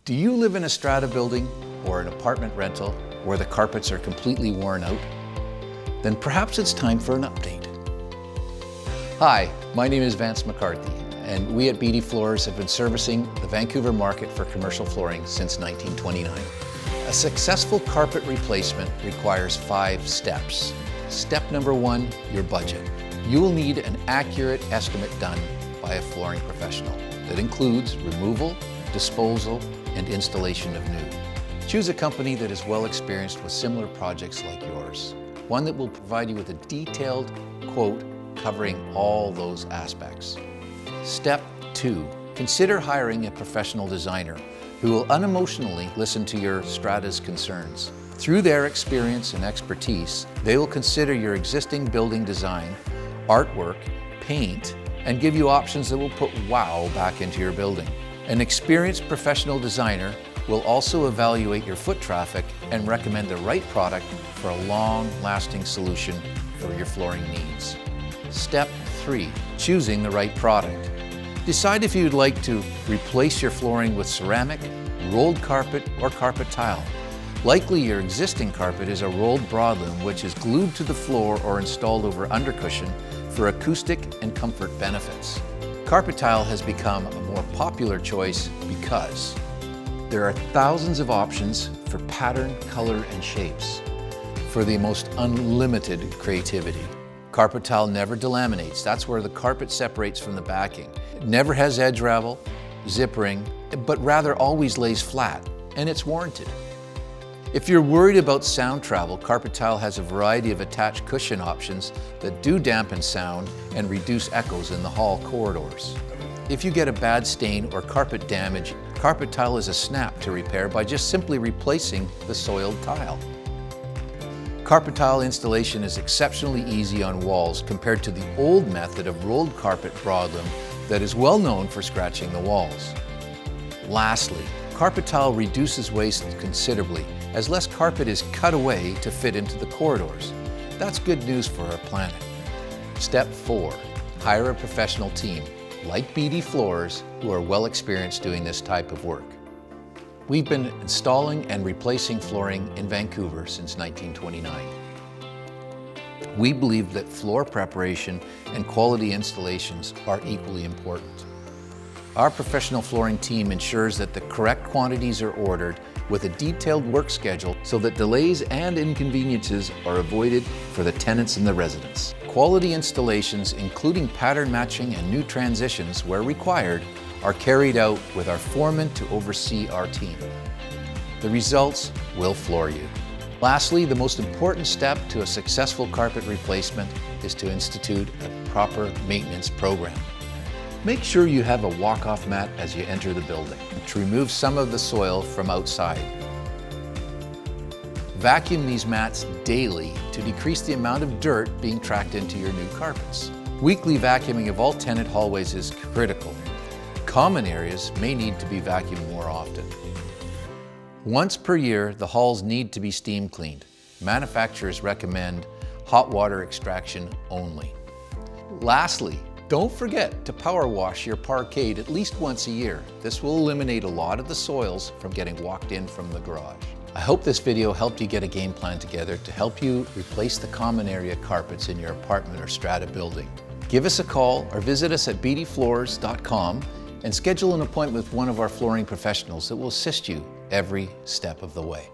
Do you live in a strata building or an apartment rental where the carpets are completely worn out? Then perhaps it's time for an update. Hi, my name is Vance McCarthy, and we at Beatty Floors have been servicing the Vancouver market for commercial flooring since 1929. A successful carpet replacement requires 5 steps. Step number 1, your budget. You will need an accurate estimate done by a flooring professional that includes removal, disposal, and installation of new. Choose a company that is well experienced with similar projects like yours. One that will provide you with a detailed quote covering all those aspects. Step 2, consider hiring a professional designer who will unemotionally listen to your strata's concerns. Through their experience and expertise, they will consider your existing building design, artwork, paint, and give you options that will put wow back into your building. An experienced professional designer will also evaluate your foot traffic and recommend the right product for a long-lasting solution for your flooring needs. Step 3, choosing the right product. Decide if you'd like to replace your flooring with ceramic, rolled carpet, or carpet tile. Likely your existing carpet is a rolled broadloom which is glued to the floor or installed over undercushion for acoustic and comfort benefits. Carpet tile has become a more popular choice because there are thousands of options for pattern, color, and shapes for the most unlimited creativity. Carpet tile never delaminates. That's where the carpet separates from the backing. It never has edge ravel, zippering, but rather always lays flat, and it's warranted. If you're worried about sound travel, carpet tile has a variety of attached cushion options that do dampen sound and reduce echoes in the hall corridors. If you get a bad stain or carpet damage, carpet tile is a snap to repair by just simply replacing the soiled tile. Carpet tile installation is exceptionally easy on walls compared to the old method of rolled carpet broadloom that is well known for scratching the walls. Lastly, carpet tile reduces waste considerably as less carpet is cut away to fit into the corridors. That's good news for our planet. Step 4, hire a professional team like Beatty Floors who are well experienced doing this type of work. We've been installing and replacing flooring in Vancouver since 1929. We believe that floor preparation and quality installations are equally important. Our professional flooring team ensures that the correct quantities are ordered with a detailed work schedule so that delays and inconveniences are avoided for the tenants and the residents. Quality installations, including pattern matching and new transitions where required, are carried out with our foreman to oversee our team. The results will floor you. Lastly, the most important step to a successful carpet replacement is to institute a proper maintenance program. Make sure you have a walk-off mat as you enter the building to remove some of the soil from outside. Vacuum these mats daily to decrease the amount of dirt being tracked into your new carpets. Weekly vacuuming of all tenant hallways is critical. Common areas may need to be vacuumed more often. Once per year, the halls need to be steam cleaned. Manufacturers recommend hot water extraction only. Lastly, don't forget to power wash your parquet at least once a year. This will eliminate a lot of the soils from getting walked in from the garage. I hope this video helped you get a game plan together to help you replace the common area carpets in your apartment or strata building. Give us a call or visit us at beattyfloors.com and schedule an appointment with one of our flooring professionals that will assist you every step of the way.